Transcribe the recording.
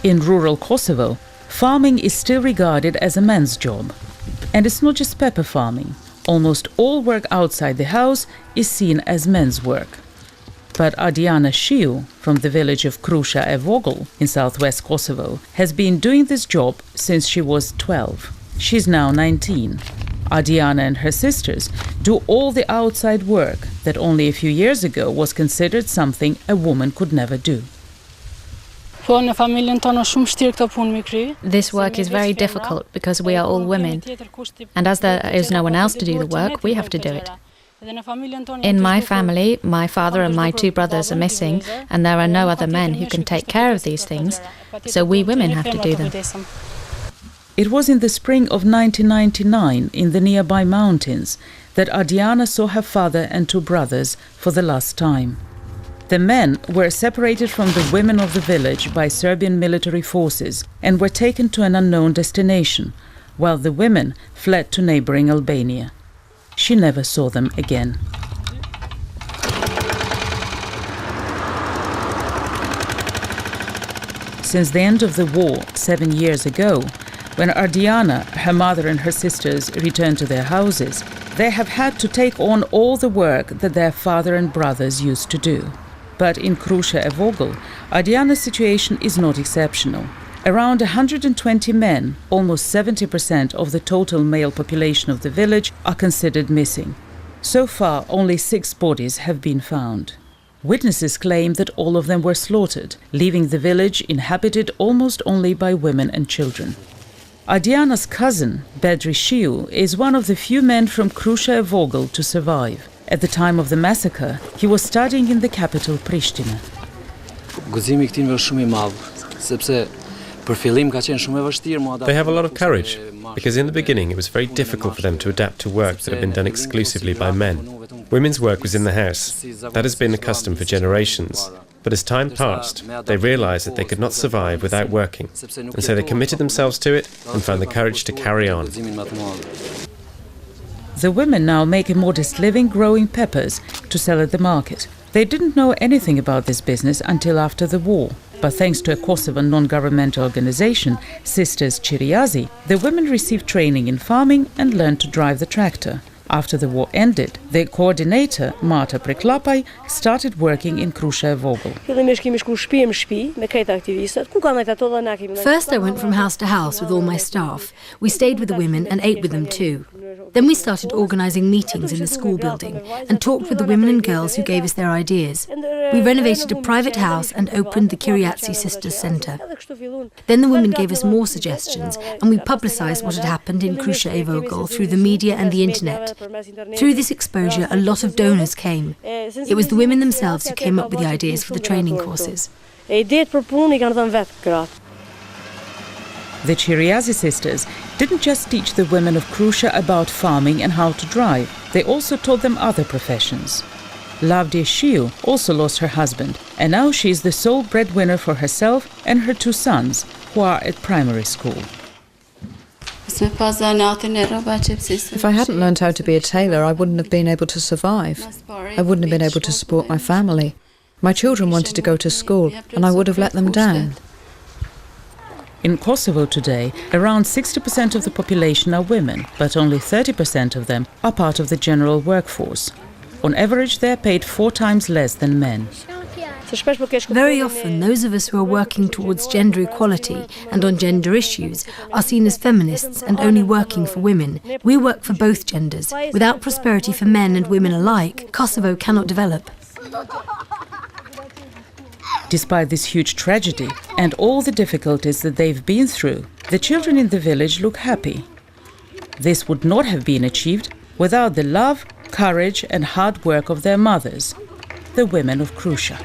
In rural Kosovo, farming is still regarded as a man's job. And it's not just pepper farming. Almost all work outside the house is seen as men's work. But Ardiana Shehu, from the village of Krusha and Vogel in southwest Kosovo, has been doing this job since she was 12. She's now 19. Ardiana and her sisters do all the outside work that only a few years ago was considered something a woman could never do. This work is very difficult because we are all women, and as there is no one else to do the work, we have to do it. In my family, my father and my 2 brothers are missing, and there are no other men who can take care of these things, so we women have to do them. It was in the spring of 1999 in the nearby mountains that Ardiana saw her father and 2 brothers for the last time. The men were separated from the women of the village by Serbian military forces and were taken to an unknown destination, while the women fled to neighboring Albania. She never saw them again. Since the end of the war 7 years ago, when Ardiana, her mother and her sisters returned to their houses, they have had to take on all the work that their father and brothers used to do. But in Krusha and Vogel, Ardiana's situation is not exceptional. Around 120 men, almost 70% of the total male population of the village, are considered missing. So far, only 6 bodies have been found. Witnesses claim that all of them were slaughtered, leaving the village inhabited almost only by women and children. Ardiana's cousin, Bedri Shehu, is one of the few men from Krusha and Vogel to survive. At the time of the massacre, he was studying in the capital, Pristina. They have a lot of courage, because in the beginning it was very difficult for them to adapt to work that had been done exclusively by men. Women's work was in the house. That has been the custom for generations. But as time passed, they realized that they could not survive without working, and so they committed themselves to it and found the courage to carry on. The women now make a modest living growing peppers to sell at the market. They didn't know anything about this business until after the war. But thanks to a Kosovan non-governmental organization, Sisters Chiriazi, the women received training in farming and learned to drive the tractor. After the war ended, the coordinator, Marta Preklapaj, started working in Krusha and Vogel. First I went from house to house with all my staff. We stayed with the women and ate with them too. Then we started organising meetings in the school building and talked with the women and girls who gave us their ideas. We renovated a private house and opened the Kiriatsi Sisters Centre. Then the women gave us more suggestions and we publicised what had happened in Krusha and Vogel through the media and the internet. Through this exposure, a lot of donors came. It was the women themselves who came up with the ideas for the training courses. The Chiriazi sisters didn't just teach the women of Krusha about farming and how to drive, they also taught them other professions. Lavdia Shehu also lost her husband, and now she is the sole breadwinner for herself and her 2 sons, who are at primary school. If I hadn't learned how to be a tailor, I wouldn't have been able to survive. I wouldn't have been able to support my family. My children wanted to go to school, and I would have let them down. In Kosovo today, around 60% of the population are women, but only 30% of them are part of the general workforce. On average, they are paid 4 times less than men. Very often, those of us who are working towards gender equality and on gender issues are seen as feminists and only working for women. We work for both genders. Without prosperity for men and women alike, Kosovo cannot develop. Despite this huge tragedy and all the difficulties that they've been through, the children in the village look happy. This would not have been achieved without the love, courage and hard work of their mothers, the women of Krusha.